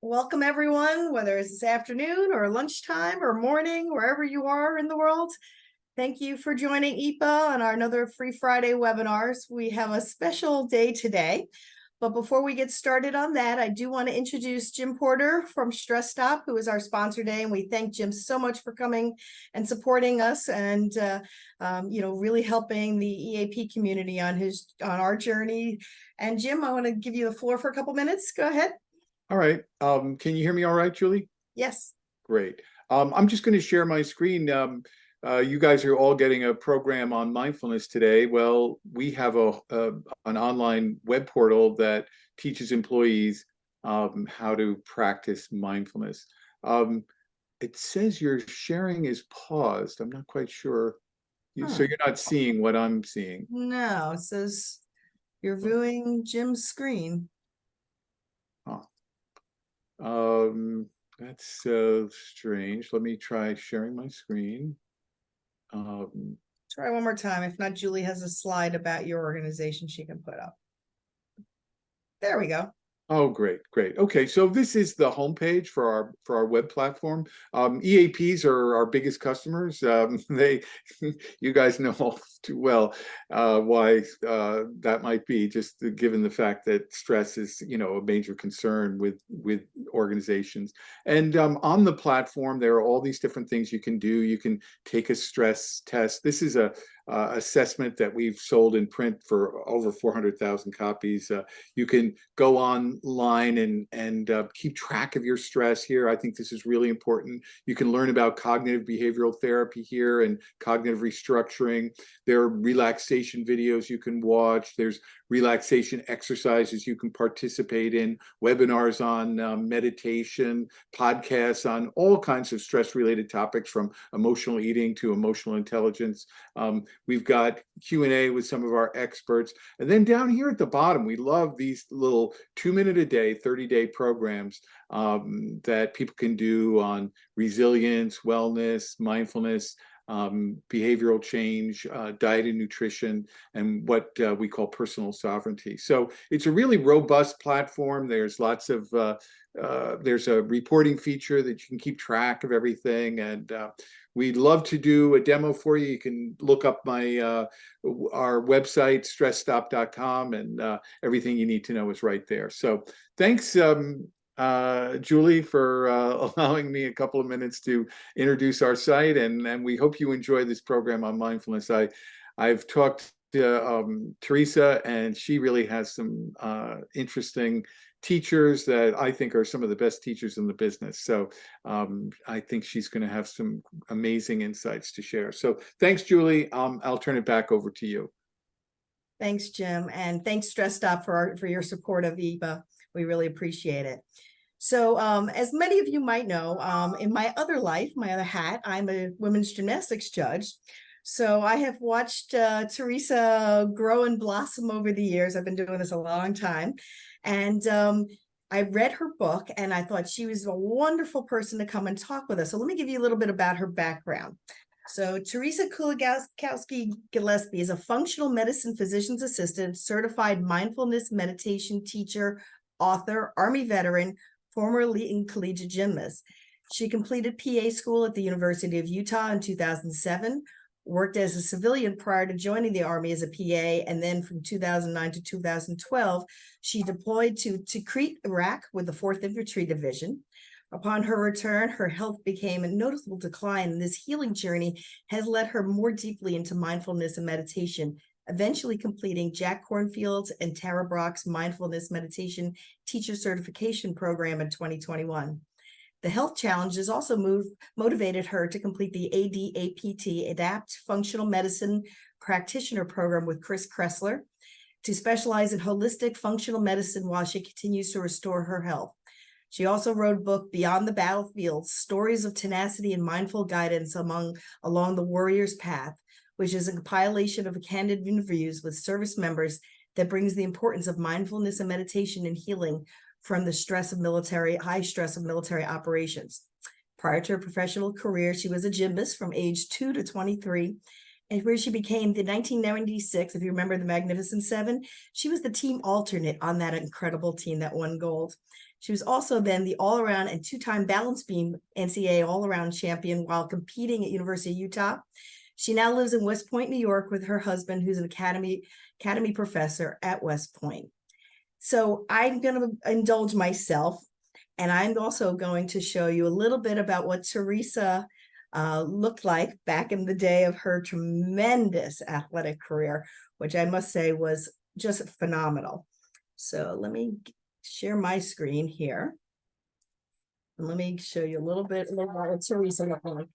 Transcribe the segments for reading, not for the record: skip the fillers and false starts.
Welcome, everyone, whether it's this afternoon or lunchtime or morning, wherever you are in the world. Thank you for joining EPA on our another Free Friday webinars. We have a special day today. But before we get started on that, I do want to introduce Jim Porter from Stress Stop, who is our sponsor today. And we thank Jim so much for coming and supporting us and really helping the EAP community on our journey. And Jim, I want to give you the floor for a couple minutes. Go ahead. All right. Can you hear me all right, Julie? Yes. Great. I'm just going to share my screen. You guys are all getting a program on mindfulness today. Well, we have an online web portal that teaches employees how to practice mindfulness. It says your sharing is paused. I'm not quite sure. So you're not seeing what I'm seeing. No, it says you're viewing Jim's screen. That's strange. Let me try sharing my screen. Try one more time. If not, Julie has a slide about your organization she can put up. There we go. Oh, great. Okay, so this is the homepage for our web platform. EAPs are our biggest customers. You guys know all too well why that might be, just given the fact that stress is, a major concern with organizations. And on the platform, there are all these different things you can do. You can take a stress test. This is a assessment that we've sold in print for over 400,000 copies. You can go online and keep track of your stress here. I think this is really important. You can learn about cognitive behavioral therapy here and cognitive restructuring. There are relaxation videos you can watch. There's relaxation exercises you can participate in, webinars on meditation, podcasts on all kinds of stress-related topics, from emotional eating to emotional intelligence. We've got Q&A with some of our experts. And then down here at the bottom, we love these little 2-minute a day, 30-day programs that people can do on resilience, wellness, mindfulness, behavioral change, diet and nutrition, and what we call personal sovereignty. So it's a really robust platform. There's lots of there's a reporting feature that you can keep track of everything, and we'd love to do a demo for you. You can look up our website, stressstop.com, and everything you need to know is right there. So thanks, Julie, for allowing me a couple of minutes to introduce our site, and we hope you enjoy this program on mindfulness. I've talked to Teresa, and she really has some interesting teachers that I think are some of the best teachers in the business. So I think she's going to have some amazing insights to share. So thanks, Julie. I'll turn it back over to you. Thanks, Jim, and thanks, Stress Stop, for your support of EPA. We really appreciate it. So as many of you might know, in my other life, my other hat, I'm a women's gymnastics judge. So I have watched Teresa grow and blossom over the years. I've been doing this a long time. And I read her book, and I thought she was a wonderful person to come and talk with us. So let me give you a little bit about her background. So Teresa Kuligowski-Gillespie is a functional medicine physician's assistant, certified mindfulness meditation teacher, author, Army veteran, formerly collegiate gymnast. She completed PA school at the University of Utah in 2007, worked as a civilian prior to joining the Army as a PA, and then from 2009 to 2012, she deployed to Tikrit, Iraq with the 4th Infantry Division. Upon her return, her health became a noticeable decline, and this healing journey has led her more deeply into mindfulness and meditation, eventually completing Jack Kornfield's and Tara Brock's Mindfulness Meditation Teacher Certification Program in 2021. The health challenges also motivated her to complete the ADAPT, Adapt Functional Medicine Practitioner Program with Chris Kressler, to specialize in holistic functional medicine while she continues to restore her health. She also wrote a book, Beyond the Battlefield, Stories of Tenacity and Mindful Guidance Along the Warrior's Path, which is a compilation of candid interviews with service members that brings the importance of mindfulness and meditation and healing from the high stress of military operations. Prior to her professional career, she was a gymnast from age 2 to 23, and where she became the 1996, if you remember the Magnificent Seven, she was the team alternate on that incredible team that won gold. She was also then the all-around and two-time balance beam NCAA all-around champion while competing at University of Utah. She now lives in West Point, New York with her husband, who's an academy professor at West Point. So I'm going to indulge myself, and I'm also going to show you a little bit about what Teresa looked like back in the day of her tremendous athletic career, which I must say was just phenomenal. So let me share my screen here. And let me show you a little bit about what Teresa looked like.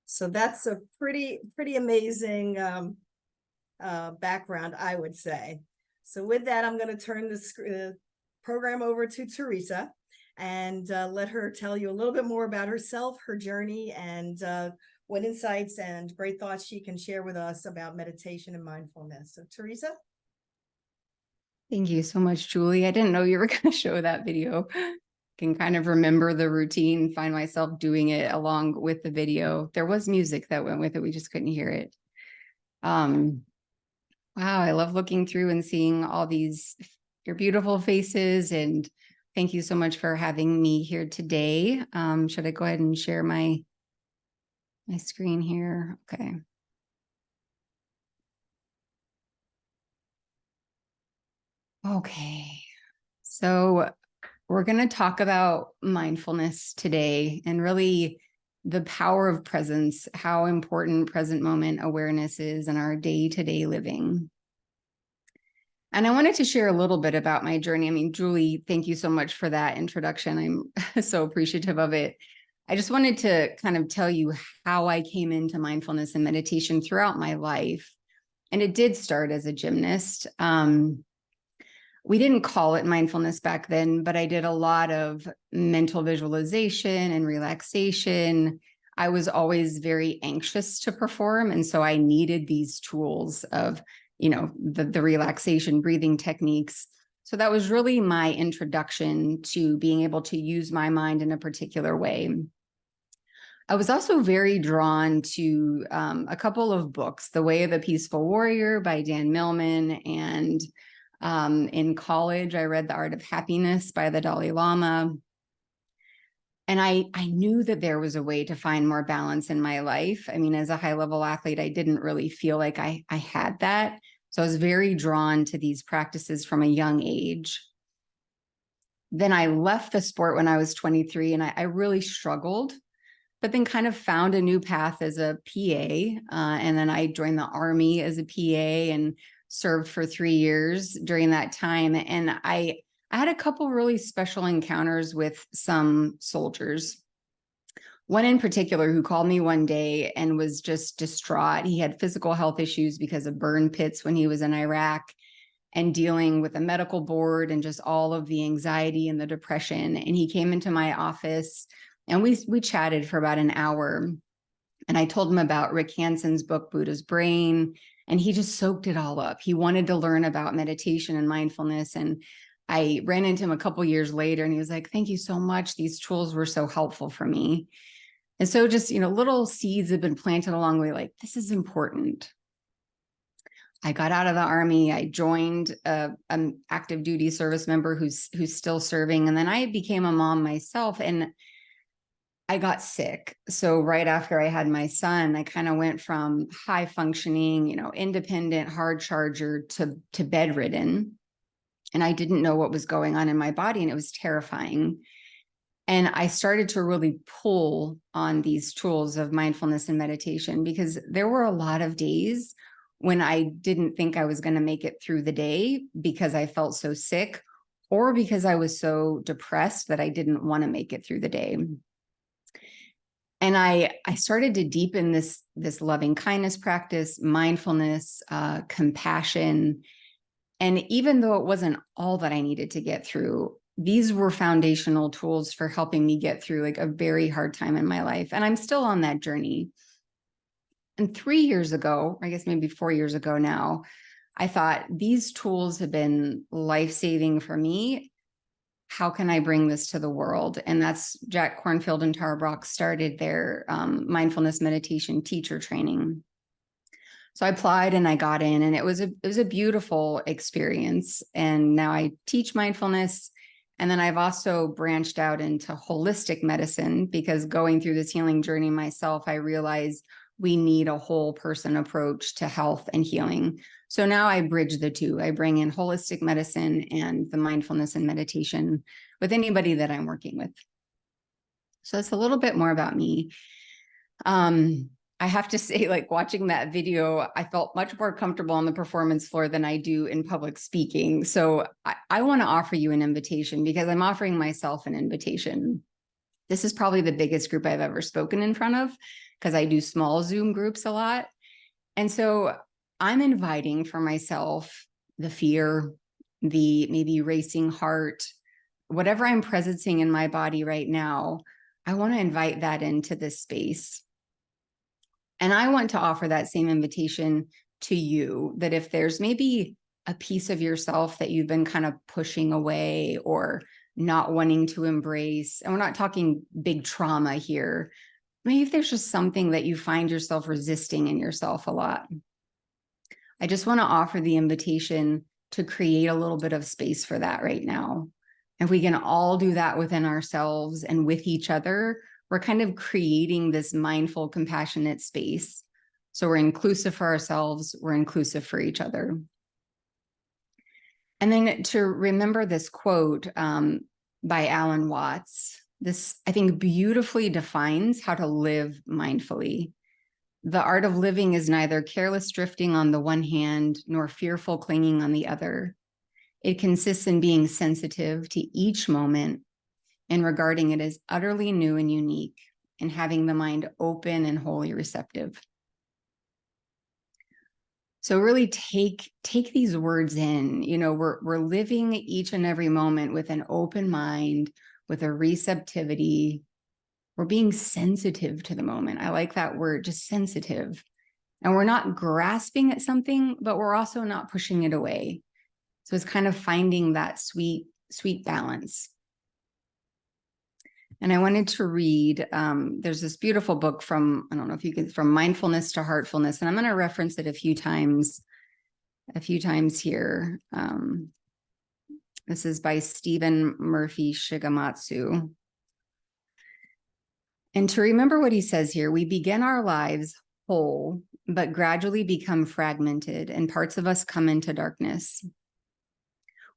So that's a pretty amazing background, I would say. So with that, I'm going to turn this program over to Teresa and let her tell you a little bit more about herself, her journey, and what insights and great thoughts she can share with us about meditation and mindfulness. So Teresa? Thank you so much, Julie. I didn't know you were going to show that video. Can kind of remember the routine, find myself doing it along with the video. There was music that went with it. We just couldn't hear it. Wow, I love looking through and seeing all your beautiful faces, and thank you so much for having me here today. Should I go ahead and share my screen here? Okay. Okay. So we're going to talk about mindfulness today and really the power of presence, how important present moment awareness is in our day-to-day living. And I wanted to share a little bit about my journey. I mean, Julie, thank you so much for that introduction. I'm so appreciative of it. I just wanted to kind of tell you how I came into mindfulness and meditation throughout my life. And it did start as a gymnast. We didn't call it mindfulness back then, but I did a lot of mental visualization and relaxation. I was always very anxious to perform. And so I needed these tools of, the relaxation breathing techniques. So that was really my introduction to being able to use my mind in a particular way. I was also very drawn to a couple of books, The Way of the Peaceful Warrior by Dan Millman, and in college, I read The Art of Happiness by the Dalai Lama. And I knew that there was a way to find more balance in my life. I mean, as a high-level athlete, I didn't really feel like I had that. So I was very drawn to these practices from a young age. Then I left the sport when I was 23, and I really struggled, but then kind of found a new path as a PA. And then I joined the Army as a PA and served for 3 years during that time. And I had a couple really special encounters with some soldiers. One in particular who called me one day and was just distraught. He had physical health issues because of burn pits when he was in Iraq, and dealing with a medical board and just all of the anxiety and the depression. And he came into my office and we chatted for about an hour. And I told him about Rick Hanson's book, Buddha's Brain, And he just soaked it all up. He wanted to learn about meditation and mindfulness. And I ran into him a couple years later and he was like, thank you so much. These tools were so helpful for me. And so just, little seeds have been planted along the way, like, this is important. I got out of the Army. I joined an active duty service member who's still serving. And then I became a mom myself and I got sick. So right after I had my son, I kind of went from high functioning, independent, hard charger to bedridden. And I didn't know what was going on in my body, and it was terrifying. And I started to really pull on these tools of mindfulness and meditation, because there were a lot of days when I didn't think I was going to make it through the day because I felt so sick, or because I was so depressed that I didn't want to make it through the day. And I started to deepen this loving kindness practice, mindfulness, compassion. And even though it wasn't all that I needed to get through, these were foundational tools for helping me get through like a very hard time in my life. And I'm still on that journey. And 3 years ago, I guess maybe 4 years ago now, I thought, these tools have been life-saving for me. How can I bring this to the world? And that's Jack Kornfield and Tara Brach started their mindfulness meditation teacher training. So I applied and I got in, and it was a beautiful experience. And now I teach mindfulness. And then I've also branched out into holistic medicine, because going through this healing journey myself, I realized we need a whole person approach to health and healing. So now I bridge the two. I bring in holistic medicine and the mindfulness and meditation with anybody that I'm working with. So it's a little bit more about me. I have to say, like, watching that video, I felt much more comfortable on the performance floor than I do in public speaking. So I want to offer you an invitation, because I'm offering myself an invitation. This is probably the biggest group I've ever spoken in front of, because I do small Zoom groups a lot. And so I'm inviting for myself the fear, the maybe racing heart, whatever I'm presencing in my body right now. I want to invite that into this space. And I want to offer that same invitation to you, that if there's maybe a piece of yourself that you've been kind of pushing away or not wanting to embrace, and we're not talking big trauma here, maybe if there's just something that you find yourself resisting in yourself a lot, I just want to offer the invitation to create a little bit of space for that right now. If we can all do that within ourselves and with each other, we're kind of creating this mindful, compassionate space. So we're inclusive for ourselves, we're inclusive for each other. And then to remember this quote by Alan Watts, this, I think, beautifully defines how to live mindfully. The art of living is neither careless drifting on the one hand, nor fearful clinging on the other. It consists in being sensitive to each moment and regarding it as utterly new and unique, and having the mind open and wholly receptive. So really take these words in. We're living each and every moment with an open mind, with a receptivity. We're being sensitive to the moment. I like that word, just sensitive. And we're not grasping at something, but we're also not pushing it away. So it's kind of finding that sweet balance. And I wanted to read, there's this beautiful book from, I don't know if you can, from Mindfulness to Heartfulness, and I'm going to reference it a few times here. This is by Stephen Murphy Shigematsu. And to remember what he says here, we begin our lives whole, but gradually become fragmented, and parts of us come into darkness.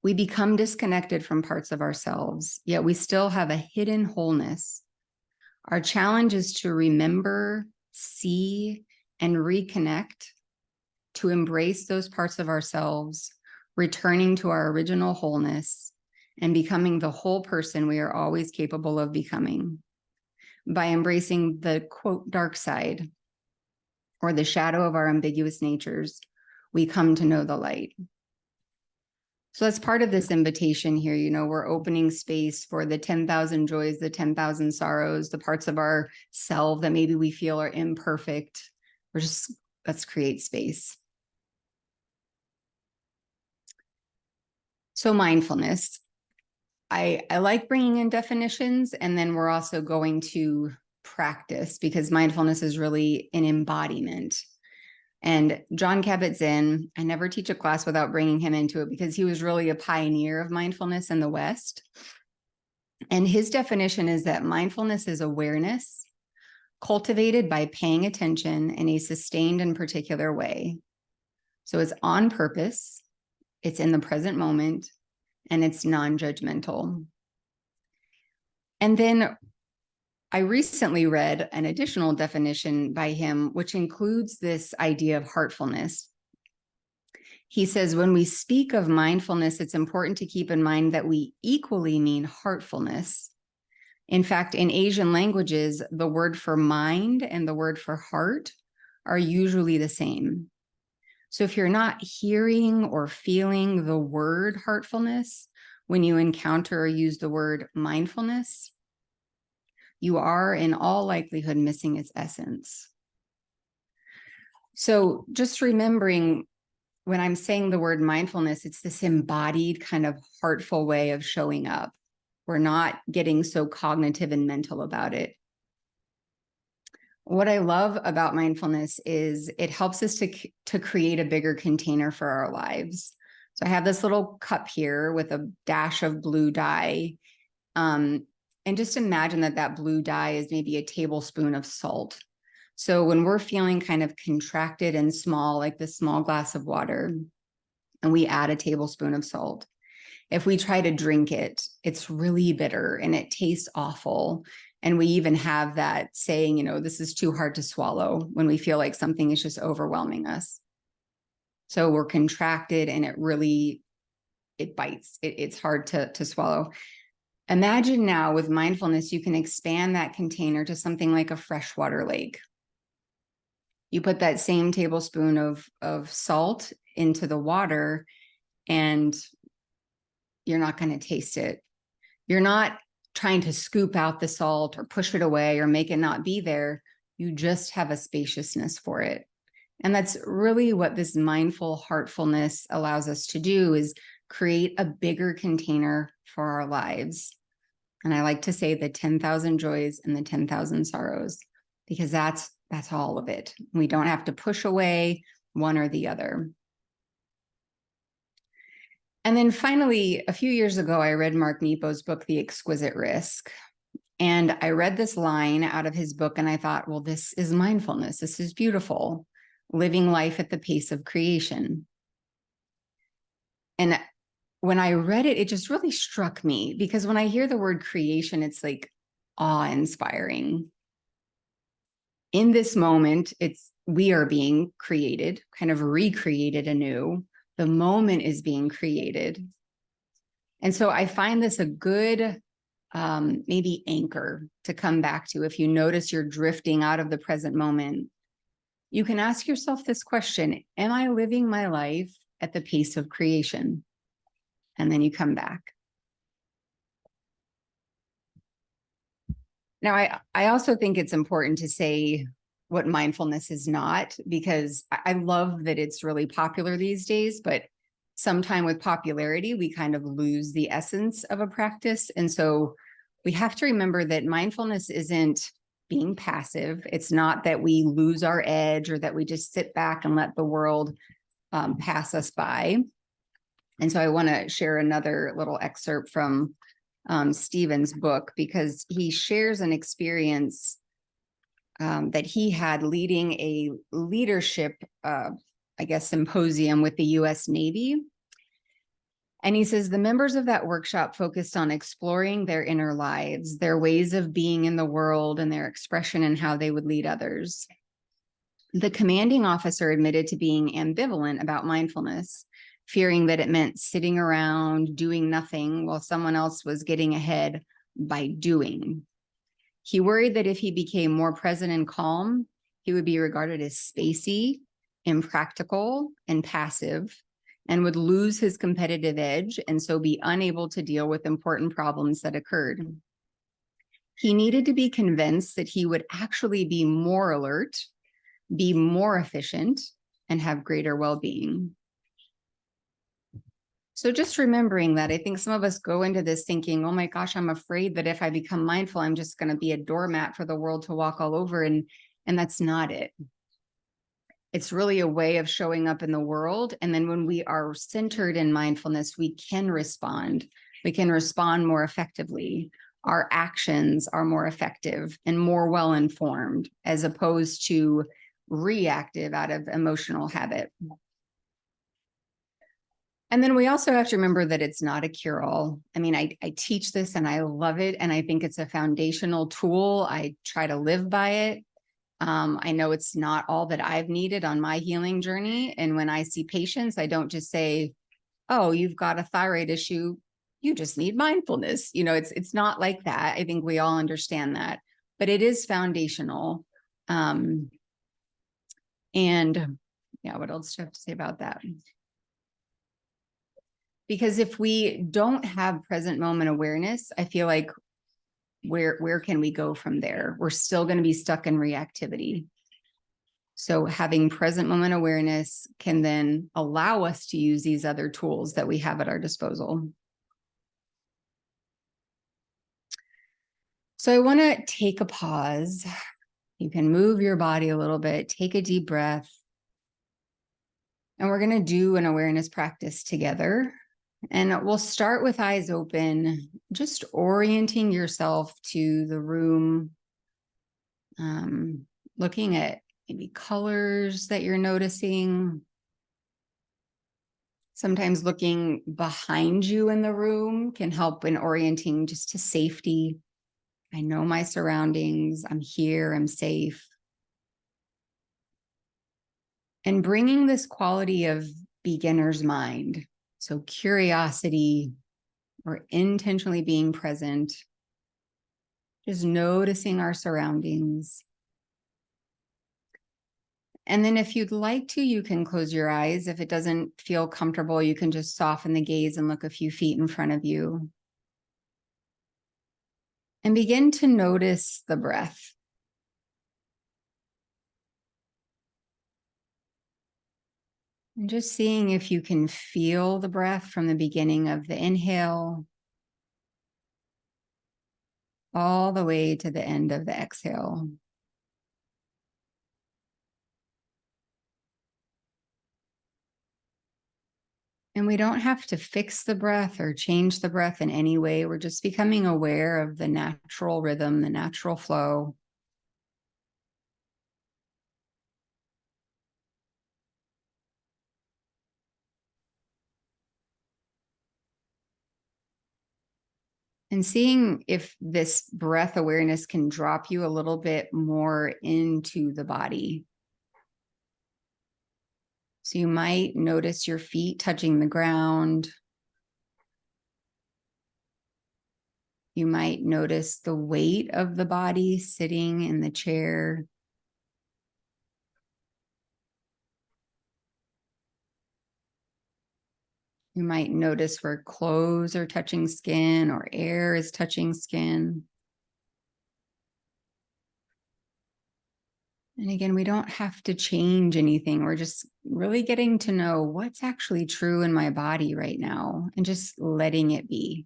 We become disconnected from parts of ourselves, yet we still have a hidden wholeness. Our challenge is to remember, see, and reconnect, to embrace those parts of ourselves, returning to our original wholeness, and becoming the whole person we are always capable of becoming. By embracing the, quote, dark side, or the shadow of our ambiguous natures, we come to know the light. So that's part of this invitation here. We're opening space for the 10,000 joys, the 10,000 sorrows, the parts of our self that maybe we feel are imperfect. Let's create space. So mindfulness, I like bringing in definitions, and then we're also going to practice, because mindfulness is really an embodiment. And Jon Kabat-Zinn, I never teach a class without bringing him into it, because he was really a pioneer of mindfulness in the West. And his definition is that mindfulness is awareness cultivated by paying attention in a sustained and particular way. So it's on purpose, it's in the present moment, and it's non-judgmental. And then I recently read an additional definition by him, which includes this idea of heartfulness. He says, when we speak of mindfulness, it's important to keep in mind that we equally mean heartfulness. In fact, in Asian languages, the word for mind and the word for heart are usually the same. So if you're not hearing or feeling the word heartfulness when you encounter or use the word mindfulness, you are in all likelihood missing its essence. So just remembering, when I'm saying the word mindfulness, it's this embodied kind of heartful way of showing up. We're not getting so cognitive and mental about it. What I love about mindfulness is it helps us to create a bigger container for our lives. So I have this little cup here with a dash of blue dye. And just imagine that that blue dye is maybe a tablespoon of salt. So when we're feeling kind of contracted and small, like this small glass of water, and we add a tablespoon of salt, if we try to drink it, it's really bitter and it tastes awful. And we even have that saying, you know, this is too hard to swallow, when we feel like something is just overwhelming us. So we're contracted and it bites. It's hard to swallow. Imagine now with mindfulness, you can expand that container to something like a freshwater lake. You put that same tablespoon of salt into the water, and you're not going to taste it. You're not trying to scoop out the salt or push it away or make it not be there. You just have a spaciousness for it. And that's really what this mindful heartfulness allows us to do, is create a bigger container for our lives. And I like to say the 10,000 joys and the 10,000 sorrows, because that's all of it. We don't have to push away one or the other. And then finally, a few years ago, I read Mark Nepo's book, The Exquisite Risk. And I read this line out of his book, and I thought, well, this is mindfulness. This is beautiful. Living life at the pace of creation. And when I read it, it just really struck me, because when I hear the word creation, it's like awe-inspiring. In this moment, we are being created, kind of recreated anew. The moment is being created. And so I find this a good maybe anchor to come back to. If you notice you're drifting out of the present moment, you can ask yourself this question: am I living my life at the pace of creation? And then you come back. Now, I also think it's important to say what mindfulness is not, because I love that it's really popular these days, but sometime with popularity, we kind of lose the essence of a practice. And so we have to remember that mindfulness isn't being passive. It's not that we lose our edge or that we just sit back and let the world pass us by. And so I want to share another little excerpt from Stephen's book, because he shares an experience that he had leading a leadership, symposium with the U.S. Navy. And he says the members of that workshop focused on exploring their inner lives, their ways of being in the world, and their expression and how they would lead others. The commanding officer admitted to being ambivalent about mindfulness, fearing that it meant sitting around doing nothing while someone else was getting ahead by doing. He worried that if he became more present and calm, he would be regarded as spacey, impractical, and passive, and would lose his competitive edge and so be unable to deal with important problems that occurred. He needed to be convinced that he would actually be more alert, be more efficient, and have greater well-being. So just remembering that, I think some of us go into this thinking, oh my gosh, I'm afraid that if I become mindful, I'm just going to be a doormat for the world to walk all over. And that's not it. It's really a way of showing up in the world. And then when we are centered in mindfulness, we can respond. We can respond more effectively. Our actions are more effective and more well-informed, as opposed to reactive out of emotional habit. And then we also have to remember that it's not a cure-all. I mean, I teach this and I love it. And I think it's a foundational tool. I try to live by it. I know it's not all that I've needed on my healing journey. And when I see patients, I don't just say, oh, you've got a thyroid issue, you just need mindfulness. You know, it's not like that. I think we all understand that, but it is foundational. And yeah, what else do I have to say about that? Because if we don't have present moment awareness, I feel like where can we go from there? We're still going to be stuck in reactivity. So having present moment awareness can then allow us to use these other tools that we have at our disposal. So I want to take a pause. You can move your body a little bit, take a deep breath. And we're going to do an awareness practice together. And we'll start with eyes open, just orienting yourself to the room, looking at maybe colors that you're noticing. Sometimes looking behind you in the room can help in orienting just to safety. I know my surroundings. I'm here. I'm safe. And bringing this quality of beginner's mind. So curiosity or intentionally being present, just noticing our surroundings. And then if you'd like to, you can close your eyes. If it doesn't feel comfortable, you can just soften the gaze and look a few feet in front of you. And begin to notice the breath. And just seeing if you can feel the breath from the beginning of the inhale all the way to the end of the exhale. And we don't have to fix the breath or change the breath in any way. We're just becoming aware of the natural rhythm, the natural flow. And seeing if this breath awareness can drop you a little bit more into the body. So you might notice your feet touching the ground. You might notice the weight of the body sitting in the chair. You might notice where clothes are touching skin or air is touching skin. And again, we don't have to change anything. We're just really getting to know what's actually true in my body right now and just letting it be.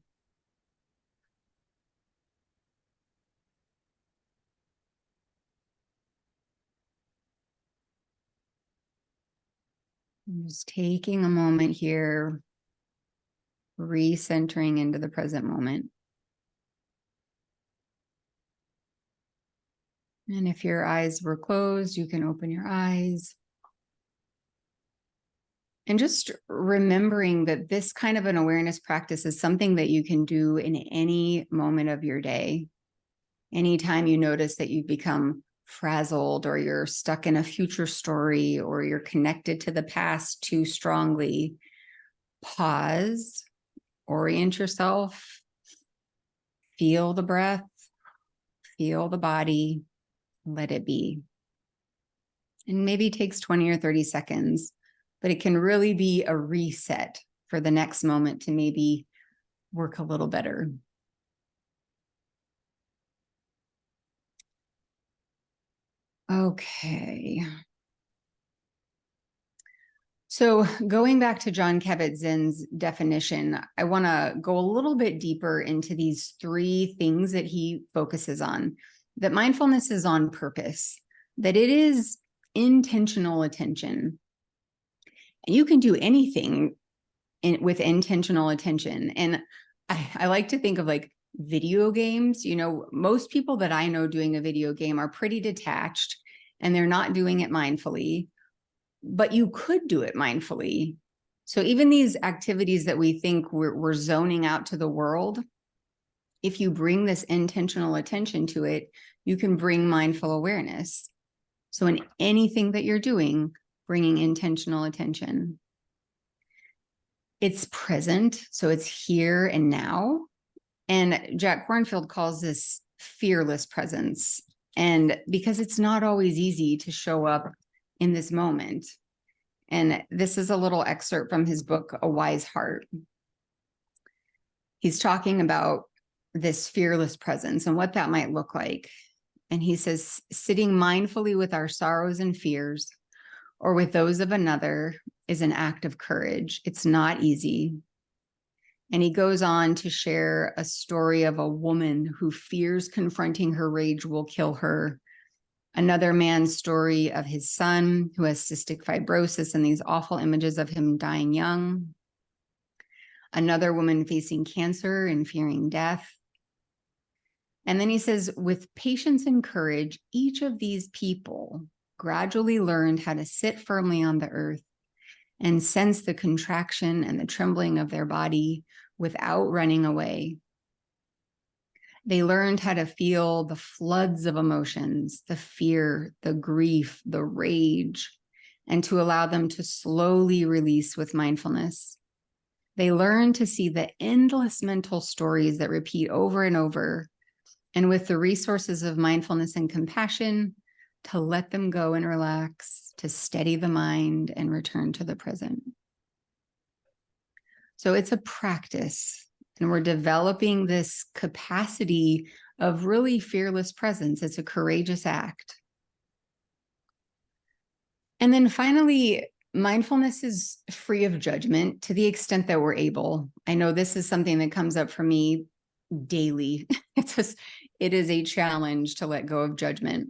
I'm just taking a moment here, recentering into the present moment. And if your eyes were closed, you can open your eyes. And just remembering that this kind of an awareness practice is something that you can do in any moment of your day. Anytime you notice that you've become frazzled or you're stuck in a future story or you're connected to the past too strongly, pause, orient yourself, feel the breath, feel the body, let it be. And maybe it takes 20 or 30 seconds, but it can really be a reset for the next moment to maybe work a little better. Okay. So going back to John Kabat-Zinn's definition, I want to go a little bit deeper into these three things that he focuses on. That mindfulness is on purpose, that it is intentional attention. And you can do anything with intentional attention. And I like to think of like video games. You know, most people that I know doing a video game are pretty detached and they're not doing it mindfully, but you could do it mindfully. So even these activities that we think we're zoning out to the world, if you bring this intentional attention to it, you can bring mindful awareness. So in anything that you're doing, bringing intentional attention. It's present, so it's here and now. And Jack Kornfield calls this fearless presence. And because it's not always easy to show up in this moment. And this is a little excerpt from his book, A Wise Heart. He's talking about this fearless presence and what that might look like. And he says, sitting mindfully with our sorrows and fears, or with those of another, is an act of courage. It's not easy. And he goes on to share a story of a woman who fears confronting her rage will kill her. Another man's story of his son who has cystic fibrosis and these awful images of him dying young. Another woman facing cancer and fearing death. And then he says, with patience and courage, each of these people gradually learned how to sit firmly on the earth and sense the contraction and the trembling of their body without running away. They learned how to feel the floods of emotions, the fear, the grief, the rage, and to allow them to slowly release with mindfulness. They learned to see the endless mental stories that repeat over and over, and with the resources of mindfulness and compassion, to let them go and relax, to steady the mind and return to the present. So it's a practice, and we're developing this capacity of really fearless presence. It's a courageous act. And then finally, mindfulness is free of judgment to the extent that we're able. I know this is something that comes up for me daily. It is a challenge to let go of judgment.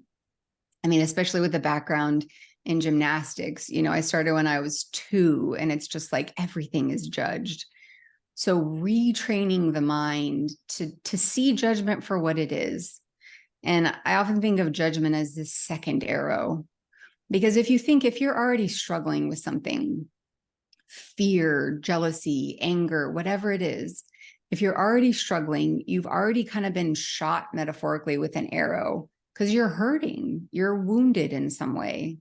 I mean, especially with the background in gymnastics, you know, I started when I was 2, and it's just like everything is judged. So retraining the mind to see judgment for what it is. And I often think of judgment as this second arrow, because if you're already struggling with something, fear, jealousy, anger, whatever it is, if you're already struggling, you've already kind of been shot metaphorically with an arrow because you're hurting, you're wounded in some way.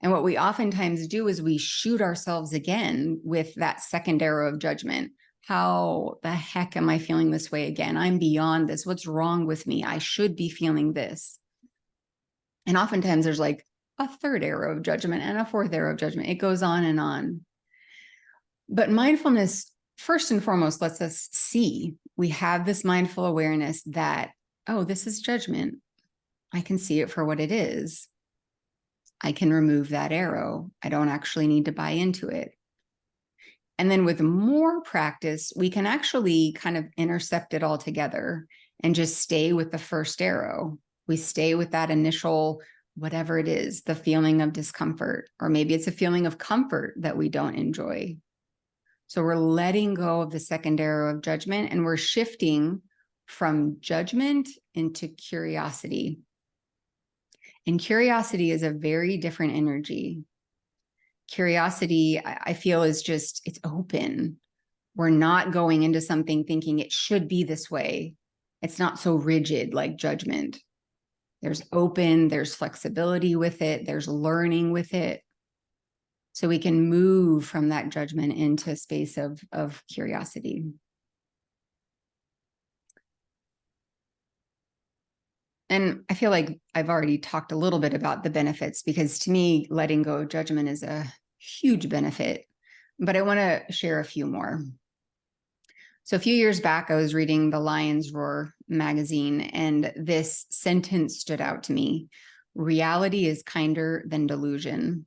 And what we oftentimes do is we shoot ourselves again with that second arrow of judgment. How the heck am I feeling this way again? I'm beyond this. What's wrong with me? I should be feeling this. And oftentimes there's like a third arrow of judgment and a fourth arrow of judgment. It goes on and on. But mindfulness, first and foremost, lets us see. We have this mindful awareness that, oh, this is judgment. I can see it for what it is. I can remove that arrow. I don't actually need to buy into it. And then with more practice, we can actually kind of intercept it all together and just stay with the first arrow. We stay with that initial, whatever it is, the feeling of discomfort, or maybe it's a feeling of comfort that we don't enjoy. So we're letting go of the second arrow of judgment, and we're shifting from judgment into curiosity. And curiosity is a very different energy. Curiosity, I feel, is just, it's open. We're not going into something thinking it should be this way. It's not so rigid like judgment. There's open, there's flexibility with it, there's learning with it. So we can move from that judgment into a space of curiosity. And I feel like I've already talked a little bit about the benefits, because to me, letting go of judgment is a huge benefit, but I want to share a few more. So a few years back, I was reading the Lion's Roar magazine, and this sentence stood out to me. Reality is kinder than delusion.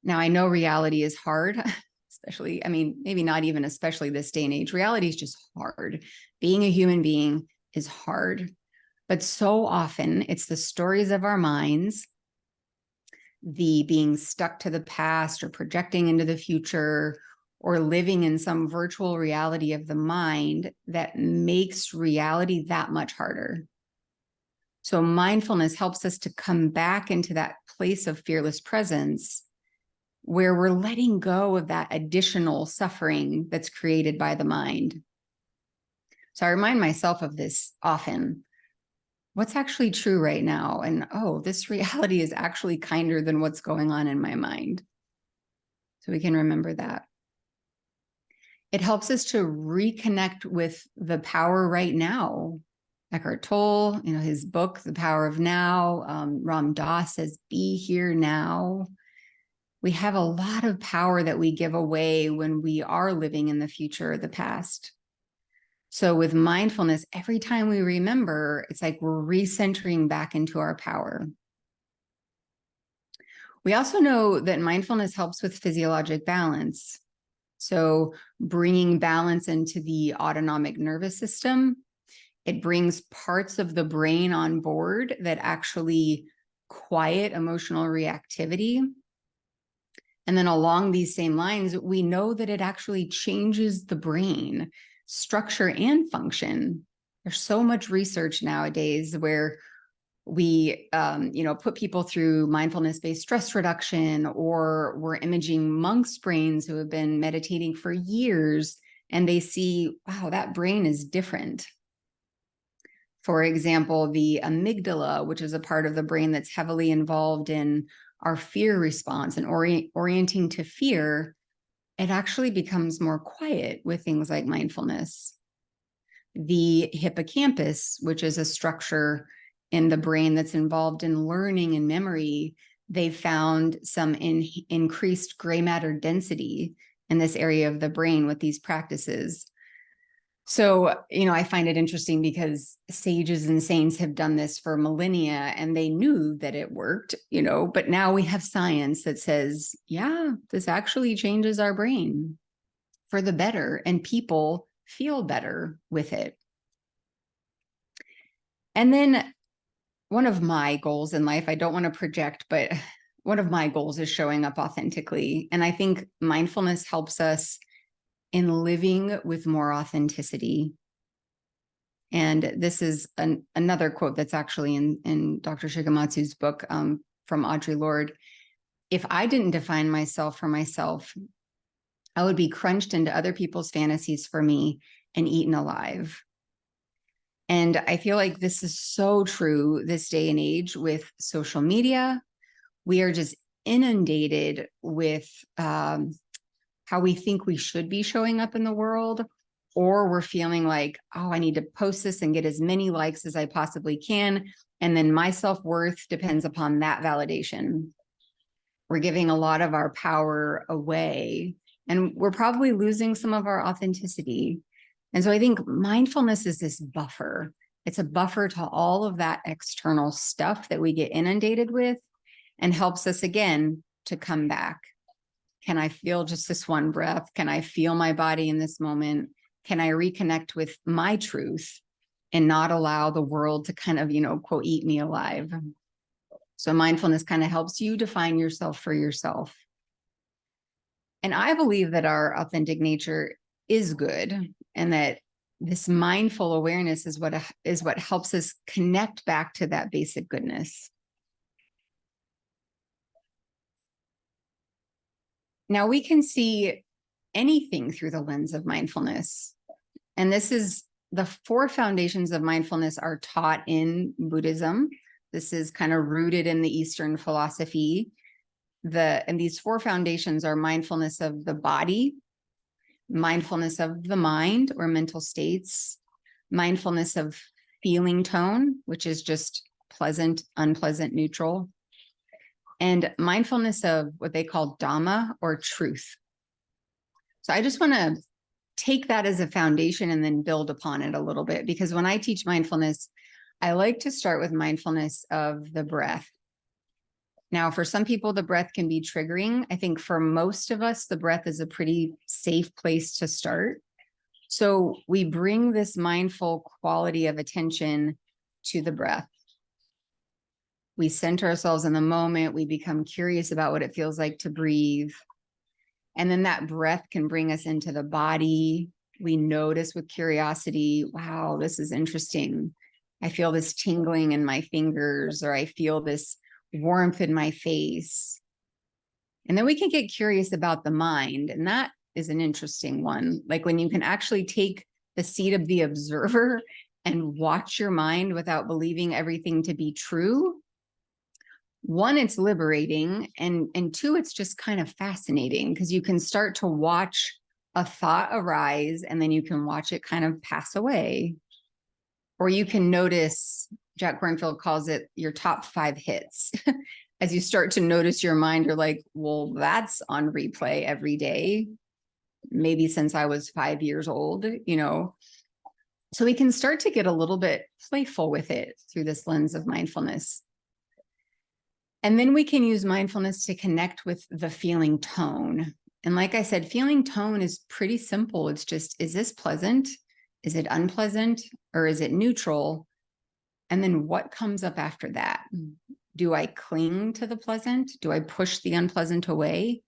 Now, I know reality is hard, especially, I mean, maybe not even especially this day and age. Reality is just hard. Being a human being is hard. But so often it's the stories of our minds, the being stuck to the past or projecting into the future or living in some virtual reality of the mind that makes reality that much harder. So mindfulness helps us to come back into that place of fearless presence where we're letting go of that additional suffering that's created by the mind. So I remind myself of this often. What's actually true right now? And oh, this reality is actually kinder than what's going on in my mind. So we can remember that. It helps us to reconnect with the power right now. Eckhart Tolle, his book, The Power of Now. Ram Dass says, be here now. We have a lot of power that we give away when we are living in the future or the past. So with mindfulness, every time we remember, it's like we're recentering back into our power. We also know that mindfulness helps with physiologic balance. So bringing balance into the autonomic nervous system, it brings parts of the brain on board that actually quiet emotional reactivity. And then along these same lines, we know that it actually changes the brain structure and function. There's so much research nowadays where we, put people through mindfulness-based stress reduction, or we're imaging monks' brains who have been meditating for years, and they see, wow, that brain is different. For example, the amygdala, which is a part of the brain that's heavily involved in our fear response and orienting to fear, it actually becomes more quiet with things like mindfulness. The hippocampus, which is a structure in the brain that's involved in learning and memory, they found some increased gray matter density in this area of the brain with these practices. So, I find it interesting because sages and saints have done this for millennia and they knew that it worked, but now we have science that says, yeah, this actually changes our brain for the better, and people feel better with it. And then one of my goals in life, I don't want to project, but one of my goals is showing up authentically. And I think mindfulness helps us in living with more authenticity. And this is another quote that's actually in Dr. Shigematsu's book from Audre Lorde. If I didn't define myself for myself, I would be crunched into other people's fantasies for me and eaten alive. And I feel like this is so true this day and age with social media. We are just inundated with how we think we should be showing up in the world, or we're feeling like, oh, I need to post this and get as many likes as I possibly can. And then my self-worth depends upon that validation. We're giving a lot of our power away, and we're probably losing some of our authenticity. And so I think mindfulness is this buffer. It's a buffer to all of that external stuff that we get inundated with, and helps us again to come back. Can I feel just this one breath? Can I feel my body in this moment? Can I reconnect with my truth and not allow the world to kind of, quote, eat me alive? So mindfulness kind of helps you define yourself for yourself. And I believe that our authentic nature is good, and that this mindful awareness is what helps us connect back to that basic goodness. Now we can see anything through the lens of mindfulness. And this is the 4 foundations of mindfulness are taught in Buddhism. This is kind of rooted in the Eastern philosophy. And these 4 foundations are mindfulness of the body, mindfulness of the mind or mental states, mindfulness of feeling tone, which is just pleasant, unpleasant, neutral, and mindfulness of what they call Dhamma or truth. So I just want to take that as a foundation and then build upon it a little bit, because when I teach mindfulness, I like to start with mindfulness of the breath. Now, for some people, the breath can be triggering. I think for most of us, the breath is a pretty safe place to start. So we bring this mindful quality of attention to the breath. We center ourselves in the moment. We become curious about what it feels like to breathe. And then that breath can bring us into the body. We notice with curiosity, wow, this is interesting. I feel this tingling in my fingers, or I feel this warmth in my face. And then we can get curious about the mind. And that is an interesting one. Like when you can actually take the seat of the observer and watch your mind without believing everything to be true. One, it's liberating, and two, it's just kind of fascinating because you can start to watch a thought arise and then you can watch it kind of pass away. Or you can notice, Jack Kornfield calls it your top 5 hits. As you start to notice your mind, you're like, well, that's on replay every day, maybe since I was 5 years old, you know. So we can start to get a little bit playful with it through this lens of mindfulness. And then we can use mindfulness to connect with the feeling tone. And like I said, feeling tone is pretty simple. It's just, is this pleasant? Is it unpleasant? Or is it neutral? And then what comes up after that? Do I cling to the pleasant? Do I push the unpleasant away?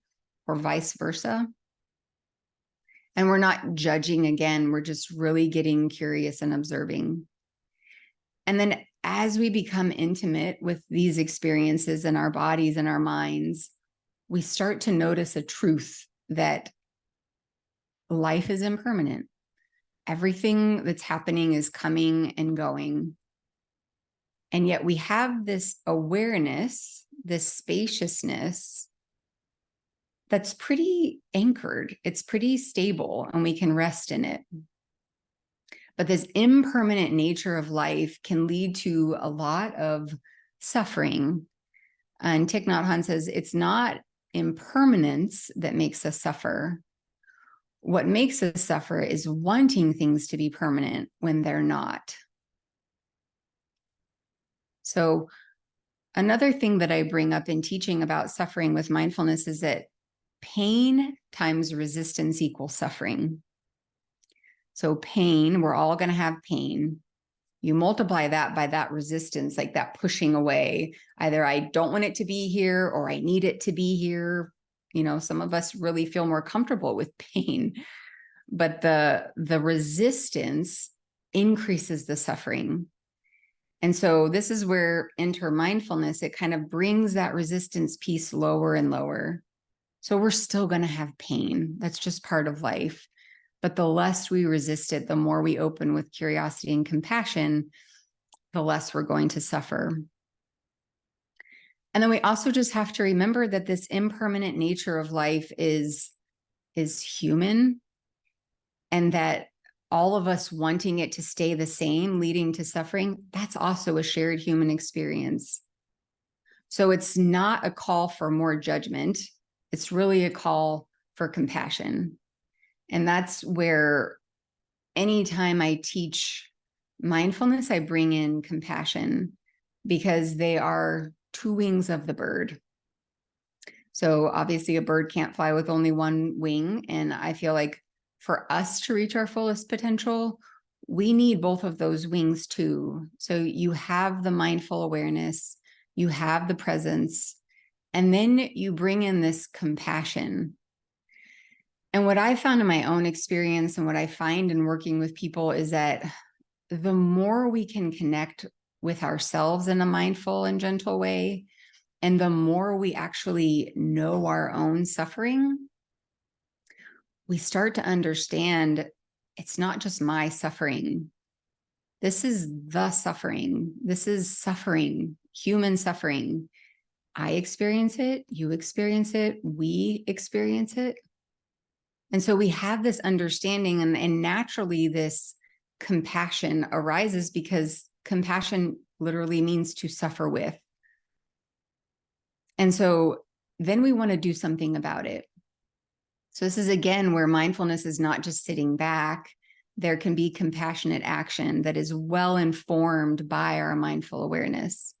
Or vice versa? And we're not judging again. We're just really getting curious and observing. And then as we become intimate with these experiences in our bodies and our minds, we start to notice a truth that life is impermanent. Everything that's happening is coming and going. And yet we have this awareness, this spaciousness that's pretty anchored. It's pretty stable and we can rest in it. But this impermanent nature of life can lead to a lot of suffering. And Thich Nhat Hanh says, it's not impermanence that makes us suffer. What makes us suffer is wanting things to be permanent when they're not. So another thing that I bring up in teaching about suffering with mindfulness is that pain times resistance equals suffering. So pain, we're all going to have pain. You multiply that by that resistance, like that pushing away. Either I don't want it to be here or I need it to be here. You know, some of us really feel more comfortable with pain, but the resistance increases the suffering. And so this is where enter mindfulness, it kind of brings that resistance piece lower and lower. So we're still going to have pain. That's just part of life. But the less we resist it, the more we open with curiosity and compassion, the less we're going to suffer. And then we also just have to remember that this impermanent nature of life is human, and that all of us wanting it to stay the same, leading to suffering, that's also a shared human experience. So it's not a call for more judgment. It's really a call for compassion. And that's where anytime I teach mindfulness, I bring in compassion, because they are 2 wings of the bird. So obviously a bird can't fly with only one wing. And I feel like for us to reach our fullest potential, we need both of those wings too. So you have the mindful awareness, you have the presence, and then you bring in this compassion. And what I found in my own experience and what I find in working with people is that the more we can connect with ourselves in a mindful and gentle way, and the more we actually know our own suffering, we start to understand it's not just my suffering. This is the suffering. This is suffering, human suffering. I experience it, you experience it, we experience it. And so we have this understanding, and naturally this compassion arises, because compassion literally means to suffer with. And so then we want to do something about it. So this is again where mindfulness is not just sitting back. There can be compassionate action that is well informed by our mindful awareness.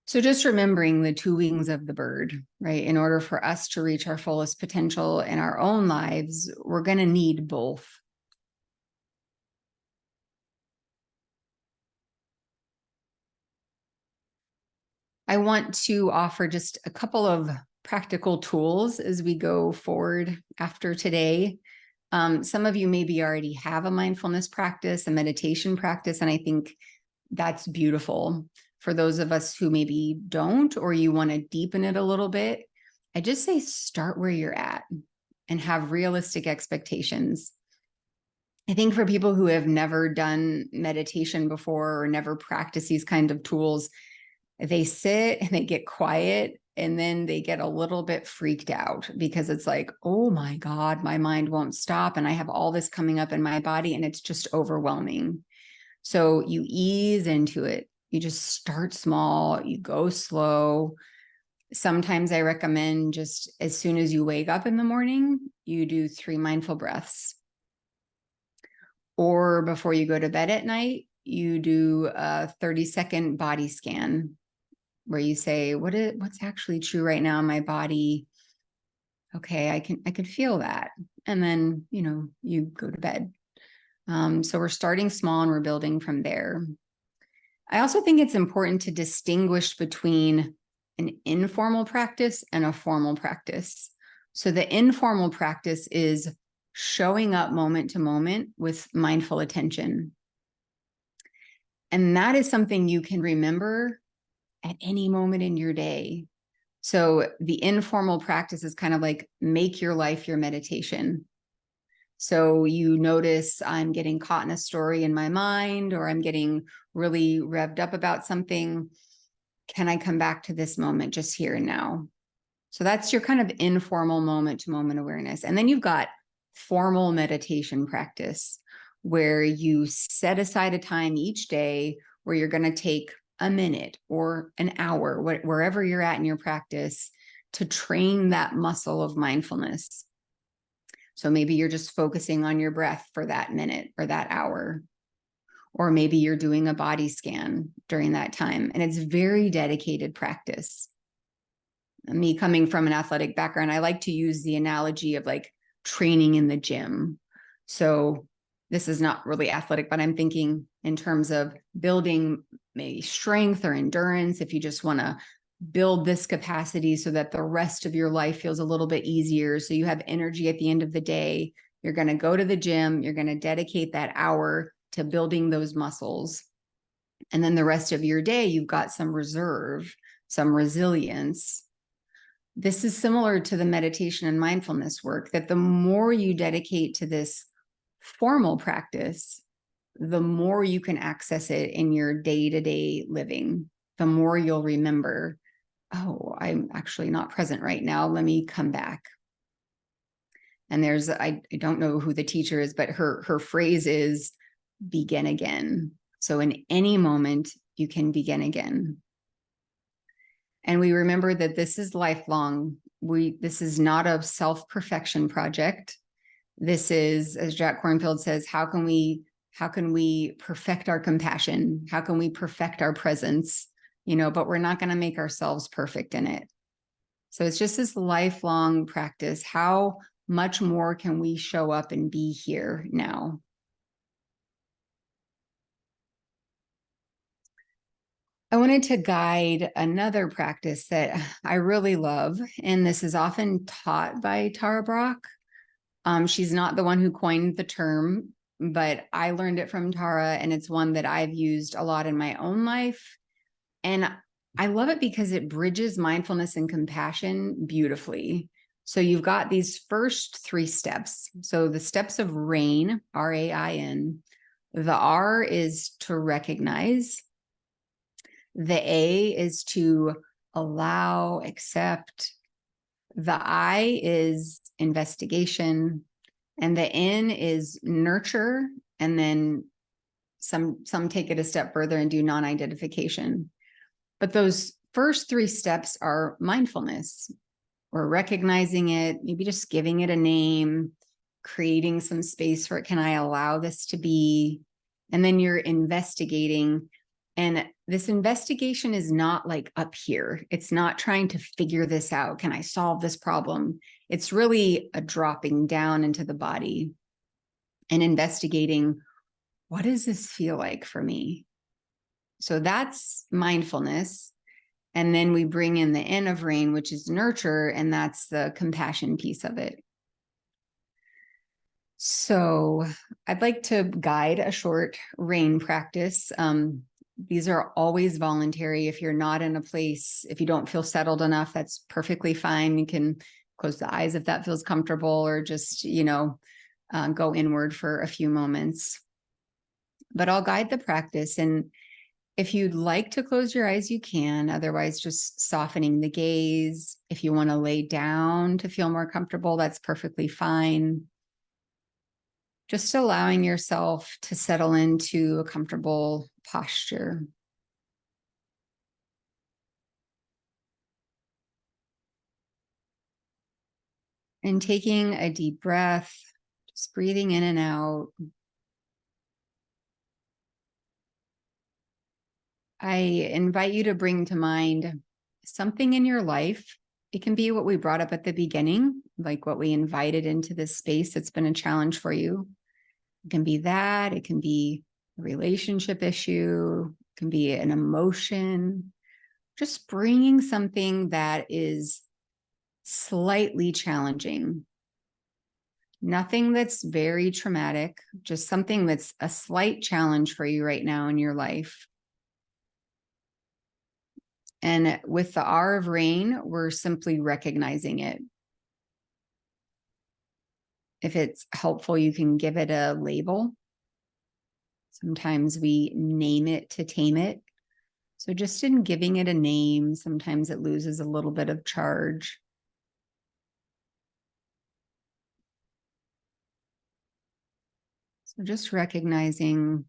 So just remembering the two wings of the bird, right? In order for us to reach our fullest potential in our own lives, we're going to need both. I want to offer just a couple of practical tools as we go forward after today. Some of you maybe already have a mindfulness practice, a meditation practice, and I think that's beautiful. For those of us who maybe don't, or you want to deepen it a little bit, I just say start where you're at and have realistic expectations. I think for people who have never done meditation before or never practiced these kind of tools, they sit and they get quiet and then they get a little bit freaked out because it's like, oh my God, my mind won't stop. And I have all this coming up in my body and it's just overwhelming. So you ease into it. You just start small, you go slow. Sometimes I recommend just as soon as you wake up in the morning, you do 3 mindful breaths. Or before you go to bed at night, you do a 30-second body scan where you say, what's actually true right now in my body? Okay, I can feel that. And then, you go to bed. So we're starting small and we're building from there. I also think it's important to distinguish between an informal practice and a formal practice. So the informal practice is showing up moment to moment with mindful attention. And that is something you can remember at any moment in your day. So the informal practice is kind of like make your life your meditation. So you notice I'm getting caught in a story in my mind, or I'm getting really revved up about something. Can I come back to this moment just here and now? So that's your kind of informal moment to moment awareness. And then you've got formal meditation practice where you set aside a time each day where you're going to take a minute or an hour, wherever you're at in your practice, to train that muscle of mindfulness. So maybe you're just focusing on your breath for that minute or that hour, or maybe you're doing a body scan during that time. And it's very dedicated practice. Me coming from an athletic background, I like to use the analogy of like training in the gym. So this is not really athletic, but I'm thinking in terms of building maybe strength or endurance. If you just want to build this capacity so that the rest of your life feels a little bit easier, so you have energy at the end of the day, you're going to go to the gym, you're going to dedicate that hour to building those muscles. And then the rest of your day, you've got some reserve, some resilience. This is similar to the meditation and mindfulness work, that the more you dedicate to this formal practice, the more you can access it in your day-to-day living, the more you'll remember, oh, I'm actually not present right now. Let me come back. And I don't know who the teacher is, but her phrase is begin again. So in any moment, you can begin again. And we remember that this is lifelong. This is not a self-perfection project. This is, as Jack Kornfield says, how can we perfect our compassion? How can we perfect our presence? But we're not going to make ourselves perfect in it. So it's just this lifelong practice. How much more can we show up and be here now? I wanted to guide another practice that I really love, and this is often taught by Tara Brach. She's not the one who coined the term, but I learned it from Tara, and it's one that I've used a lot in my own life. And I love it because it bridges mindfulness and compassion beautifully. So you've got these first 3 steps. So the steps of RAIN, R-A-I-N. The R is to recognize. The A is to allow, accept. The I is investigation. And the N is nurture. And then some take it a step further and do non-identification. But those first 3 steps are mindfulness. We're recognizing it, maybe just giving it a name, creating some space for it. Can I allow this to be? And then you're investigating. And this investigation is not like up here. It's not trying to figure this out. Can I solve this problem? It's really a dropping down into the body and investigating, what does this feel like for me? So that's mindfulness. And then we bring in the N of rain, which is nurture, and that's the compassion piece of it. So I'd like to guide a short rain practice. These are always voluntary. If you're not in a place, if you don't feel settled enough, that's perfectly fine. You can close the eyes if that feels comfortable, or just, go inward for a few moments. But I'll guide the practice. And if you'd like to close your eyes, you can. Otherwise, just softening the gaze. If you want to lay down to feel more comfortable, that's perfectly fine. Just allowing yourself to settle into a comfortable posture. And taking a deep breath, just breathing in and out. I invite you to bring to mind something in your life. It can be what we brought up at the beginning, like what we invited into this space that's been a challenge for you. It can be that, it can be a relationship issue, it can be an emotion. Just bringing something that is slightly challenging. Nothing that's very traumatic, just something that's a slight challenge for you right now in your life. And with the R of rain, we're simply recognizing it. If it's helpful, you can give it a label. Sometimes we name it to tame it. So just in giving it a name, sometimes it loses a little bit of charge. So just recognizing,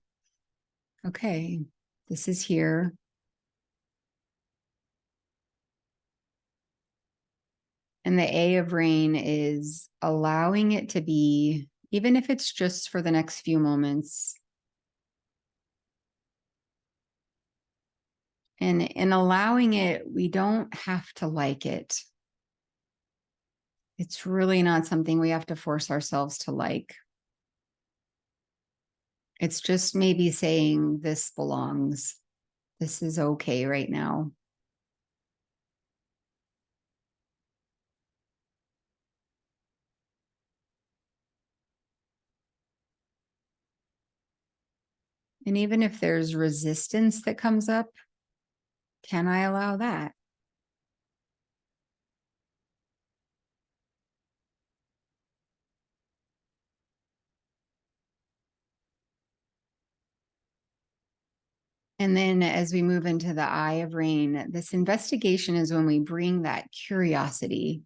okay, this is here. And the A of rain is allowing it to be, even if it's just for the next few moments. And in allowing it, we don't have to like it. It's really not something we have to force ourselves to like. It's just maybe saying this belongs. This is okay right now. And even if there's resistance that comes up, can I allow that? And then as we move into the eye of rain, this investigation is when we bring that curiosity,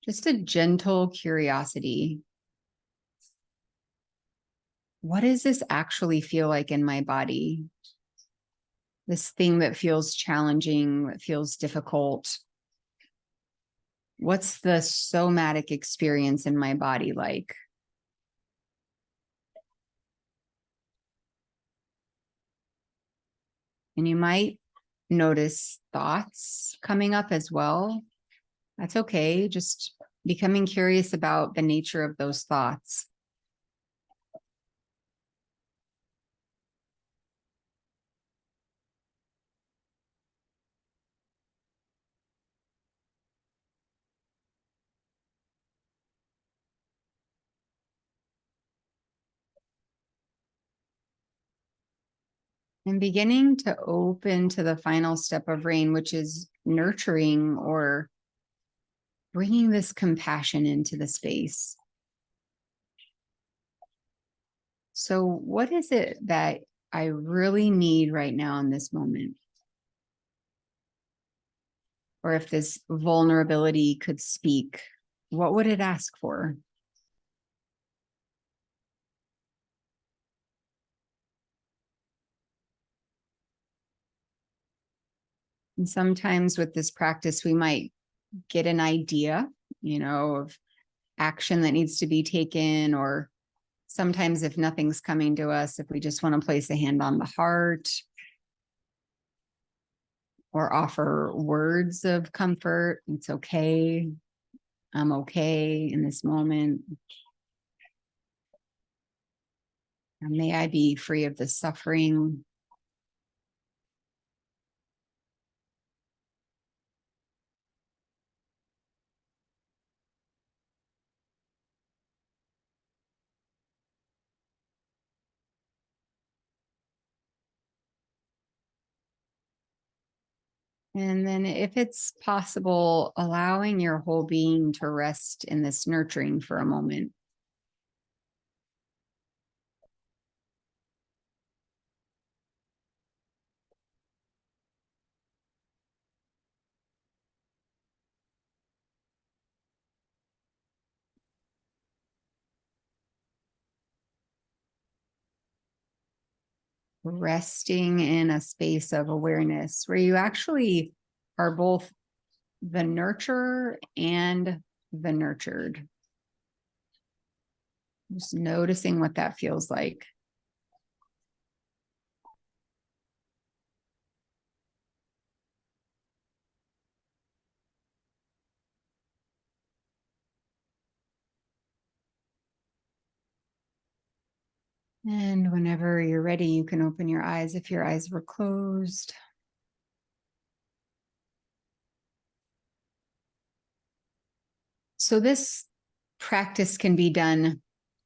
just a gentle curiosity. What does this actually feel like in my body? This thing that feels challenging, that feels difficult. What's the somatic experience in my body like? And you might notice thoughts coming up as well. That's okay. Just becoming curious about the nature of those thoughts. And beginning to open to the final step of rain, which is nurturing or bringing this compassion into the space. So what is it that I really need right now in this moment? Or if this vulnerability could speak, what would it ask for? And sometimes with this practice, we might get an idea, of action that needs to be taken, or sometimes if nothing's coming to us, if we just want to place a hand on the heart, or offer words of comfort. It's okay. I'm okay in this moment. And may I be free of the suffering. And then if it's possible, allowing your whole being to rest in this nurturing for a moment. Resting in a space of awareness where you actually are both the nurturer and the nurtured. Just noticing what that feels like. And whenever you're ready, you can open your eyes if your eyes were closed. So this practice can be done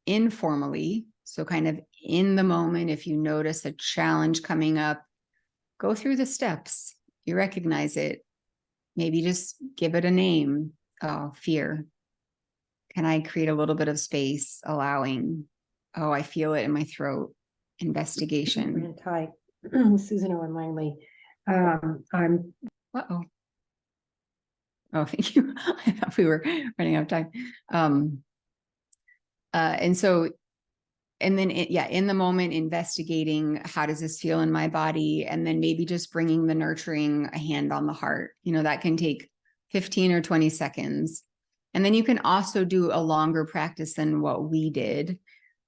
informally. So kind of in the moment, if you notice a challenge coming up, go through the steps. You recognize it. Maybe just give it a name. Oh, fear. Can I create a little bit of space, allowing, oh, I feel it in my throat. Investigation. Grant, hi, Susan Owen Langley. I'm Uh-oh. Oh, thank you. I thought we were running out of time. And then in the moment, investigating, how does this feel in my body? And then maybe just bringing the nurturing, a hand on the heart. That can take 15 or 20 seconds. And then you can also do a longer practice than what we did.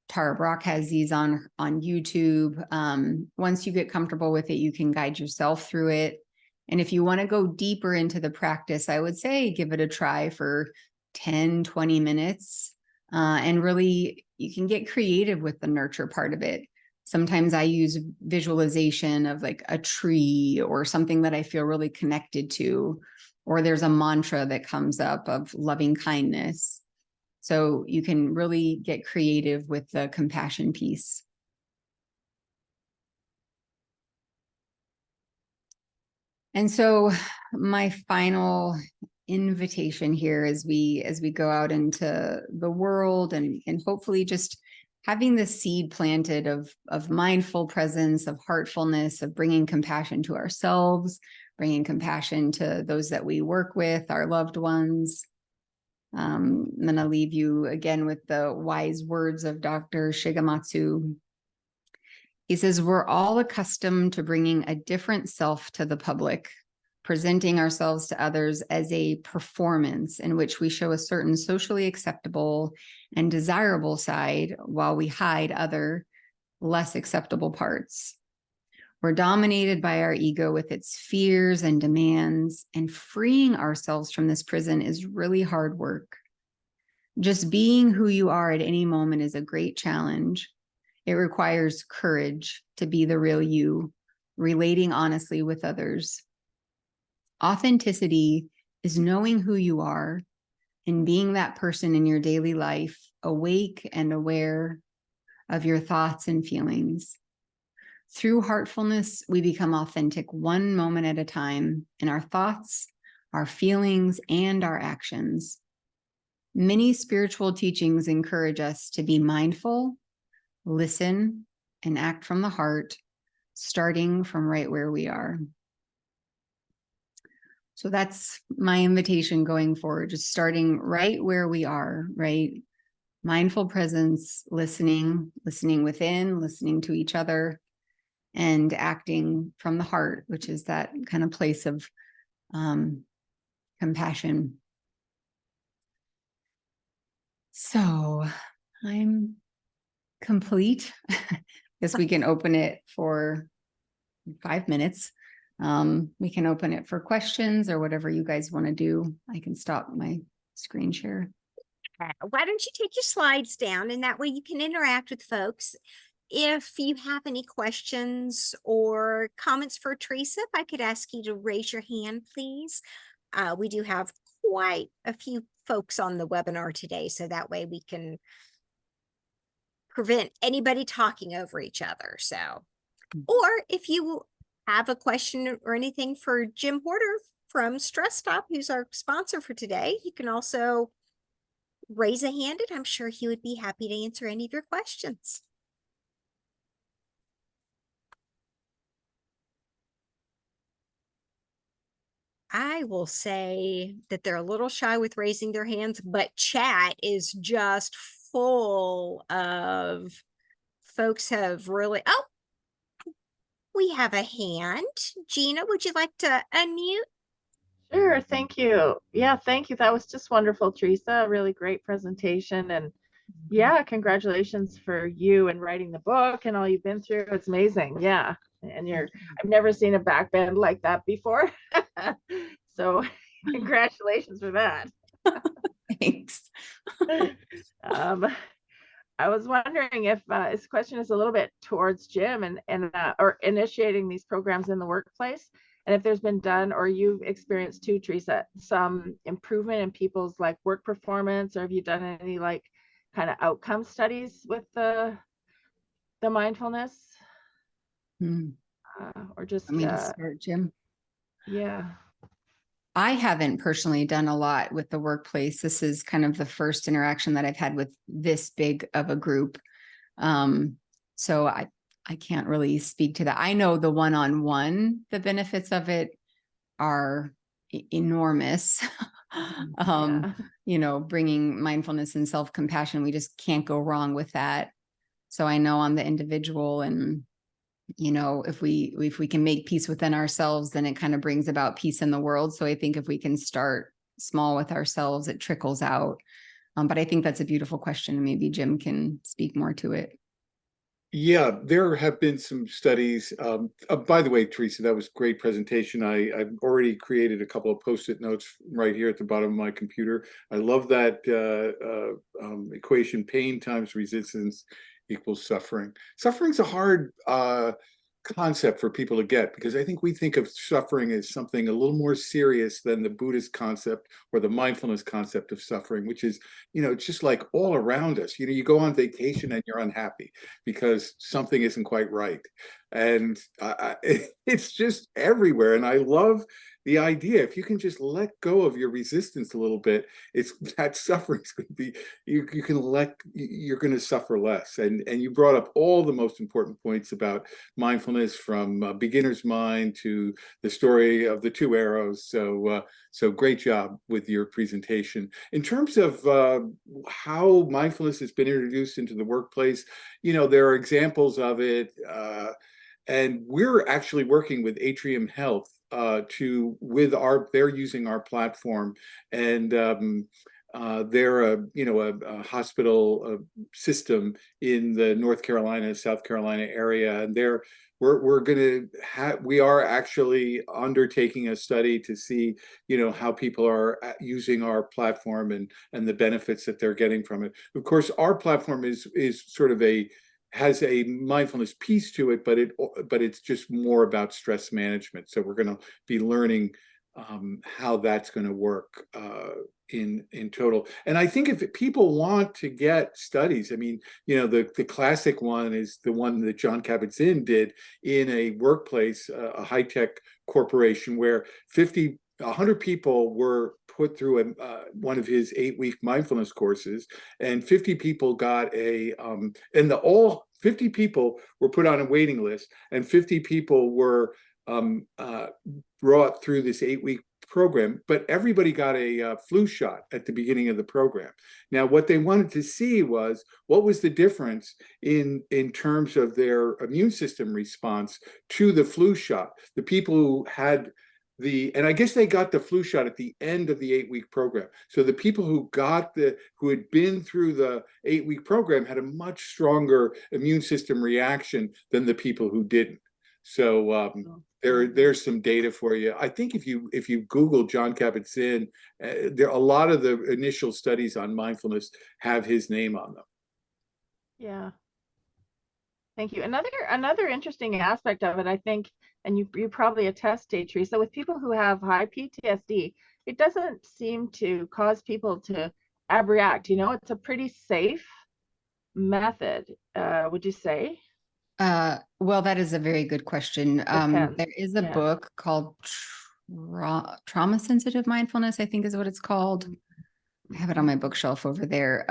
Tara Brach has these on YouTube. Once you get comfortable with it, you can guide yourself through it. And if you want to go deeper into the practice, I would say give it a try for 10, 20 minutes. And really, you can get creative with the nurture part of it. Sometimes I use visualization of like a tree or something that I feel really connected to, or there's a mantra that comes up of loving kindness. So you can really get creative with the compassion piece. And so my final invitation here as we go out into the world and hopefully just having the seed planted of mindful presence, of heartfulness, of bringing compassion to ourselves, bringing compassion to those that we work with, our loved ones. I'm going to leave you again with the wise words of Dr. Shigematsu. He says, we're all accustomed to bringing a different self to the public, presenting ourselves to others as a performance in which we show a certain socially acceptable and desirable side while we hide other less acceptable parts. We're dominated by our ego with its fears and demands, and freeing ourselves from this prison is really hard work. Just being who you are at any moment is a great challenge. It requires courage to be the real you, relating honestly with others. Authenticity is knowing who you are and being that person in your daily life, awake and aware of your thoughts and feelings. Through heartfulness, we become authentic one moment at a time in our thoughts, our feelings, and our actions. Many spiritual teachings encourage us to be mindful, listen, and act from the heart, starting from right where we are. So that's my invitation going forward, just starting right where we are, right? Mindful presence, listening within, listening to each other, and acting from the heart, which is that kind of place of compassion. So I'm complete. Guess we can open it for 5 minutes. We can open it for questions or whatever you guys want to do. I can stop my screen share. Why don't you take your slides down, and that way you can interact with folks. If you have any questions or comments for Teresa, if I could ask you to raise your hand, please. We do have quite a few folks on the webinar today, so that way we can prevent anybody talking over each other. So, or if you have a question or anything for Jim Porter from Stress Stop, who's our sponsor for today, you can also raise a hand, and I'm sure he would be happy to answer any of your questions. I will say that they're a little shy with raising their hands, but chat is just full of folks have really, oh, we have a hand. Gina, would you like to unmute? Sure, thank you. Yeah, thank you. That was just wonderful, Teresa. A really great presentation. And yeah, congratulations for you and writing the book and all you've been through. It's amazing. Yeah. And I've never seen a back bend like that before. So congratulations for that. Thanks. I was wondering if this question is a little bit towards Jim or initiating these programs in the workplace. And if there's been done, or you've experienced too, Teresa, some improvement in people's like work performance, or have you done any like kind of outcome studies with the mindfulness? Or just Want me to start, Jim? Yeah. I haven't personally done a lot with the workplace. This is kind of the first interaction that I've had with this big of a group. So I can't really speak to that. I know the one-on-one, the benefits of it are enormous. Yeah. You know, bringing mindfulness and self-compassion, we just can't go wrong with that. So I know on the individual, and you know, if we can make peace within ourselves, then it kind of brings about peace in the world. So I think if we can start small with ourselves, it trickles out. But I think that's a beautiful question. Maybe Jim can speak more to it. Yeah, there have been some studies. By the way, Teresa, that was a great presentation. I've already created a couple of Post-it notes right here at the bottom of my computer. I love that equation: pain times resistance equals suffering. Suffering's a hard concept for people to get, because I think we think of suffering as something a little more serious than the Buddhist concept or the mindfulness concept of suffering, which is, you know, it's just like all around us. You know, you go on vacation and you're unhappy because something isn't quite right. And it's just everywhere. And I love the idea, if you can just let go of your resistance a little bit, it's that suffering's going to be, you're going to suffer less. And you brought up all the most important points about mindfulness, from beginner's mind to the story of the two arrows. So great job with your presentation. In terms of how mindfulness has been introduced into the workplace, you know, there are examples of it. And we're actually working with Atrium Health they're using our platform, and they're a hospital system in the North Carolina, South Carolina area, and we are actually undertaking a study to see, you know, how people are using our platform and the benefits that they're getting from it. Of course, our platform is sort of has a mindfulness piece to it, but it's just more about stress management. So we're going to be learning how that's going to work in total. And I think if people want to get studies, I mean, you know, the classic one is the one that John Kabat-Zinn did in a workplace, a high-tech corporation, where 100 people were put through one of his 8-week mindfulness courses, and 50 people got 50 people were put on a waiting list, and 50 people were brought through this 8-week program, but everybody got a flu shot at the beginning of the program. Now, what they wanted to see was what was the difference in terms of their immune system response to the flu shot. The people who had and I guess they got the flu shot at the end of the 8-week program. So the people who had been through the 8-week program had a much stronger immune system reaction than the people who didn't. So Oh. there's some data for you. I think if you Google John Kabat-Zinn, there a lot of the initial studies on mindfulness have his name on them. Yeah. Thank you. Another interesting aspect of it, I think, and you probably attest to, Teresa, with people who have high PTSD, it doesn't seem to cause people to abreact. You know, it's a pretty safe method, would you say? Well, that is a very good question. Depends. There is a Yeah. book called Trauma Sensitive Mindfulness, I think is what it's called. I have it on my bookshelf over there.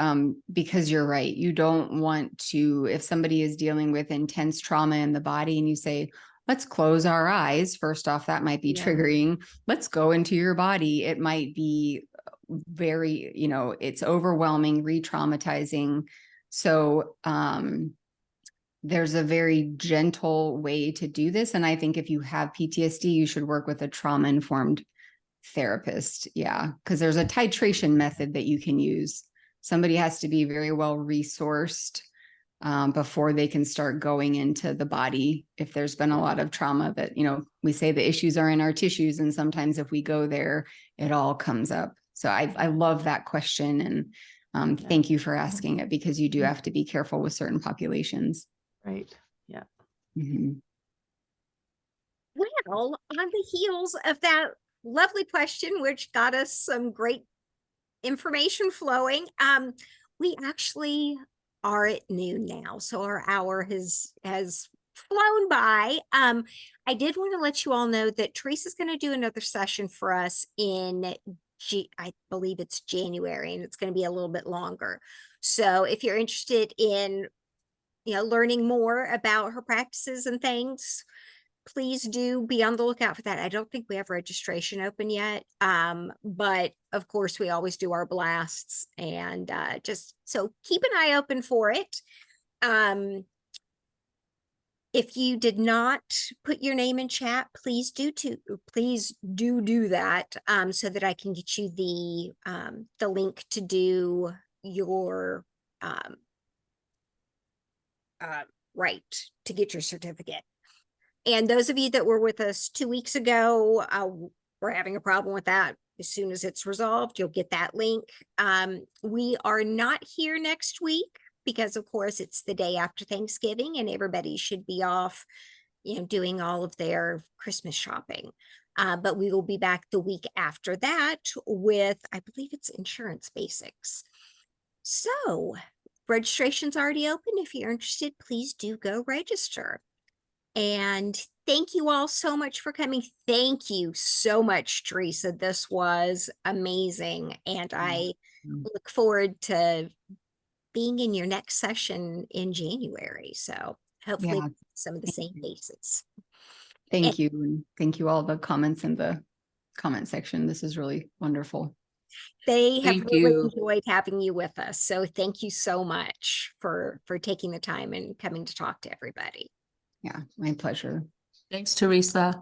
Because you're right. You don't want to, if somebody is dealing with intense trauma in the body and you say, let's close our eyes. First off, that might be Yeah. triggering. Let's go into your body. It might be very, it's overwhelming, re-traumatizing. So, there's a very gentle way to do this. And I think if you have PTSD, you should work with a trauma-informed therapist. Yeah, because there's a titration method that you can use. Somebody has to be very well resourced before they can start going into the body. If there's been a lot of trauma that, we say the issues are in our tissues. And sometimes if we go there, it all comes up. So I love that question. And thank you for asking it, because you do have to be careful with certain populations. Right. Yeah. Mm-hmm. Well, on the heels of that lovely question, which got us some great information flowing, we actually are at noon now, so our hour has flown by. I did want to let you all know that Teresa's going to do another session for us in I believe it's January, and it's going to be a little bit longer. So if you're interested in learning more about her practices and things, please do be on the lookout for that. I don't think we have registration open yet. But of course we always do our blasts, and just so keep an eye open for it. If you did not put your name in chat, please do that, so that I can get you the link to do your right to get your certificate. And those of you that were with us 2 weeks ago, we're having a problem with that. As soon as it's resolved, you'll get that link. We are not here next week because, of course, it's the day after Thanksgiving and everybody should be off, doing all of their Christmas shopping. But we will be back the week after that with, I believe it's insurance basics. So registration's already open. If you're interested, please do go register. And thank you all so much for coming. Thank you so much, Teresa. This was amazing. And I look forward to being in your next session in January. So hopefully some of the same faces. Thank you. And thank you all the comments in the comment section. This is really wonderful. They have Thank really you. enjoyed having you with us. So thank you so much for taking the time and coming to talk to everybody. Yeah, my pleasure. Thanks, Teresa.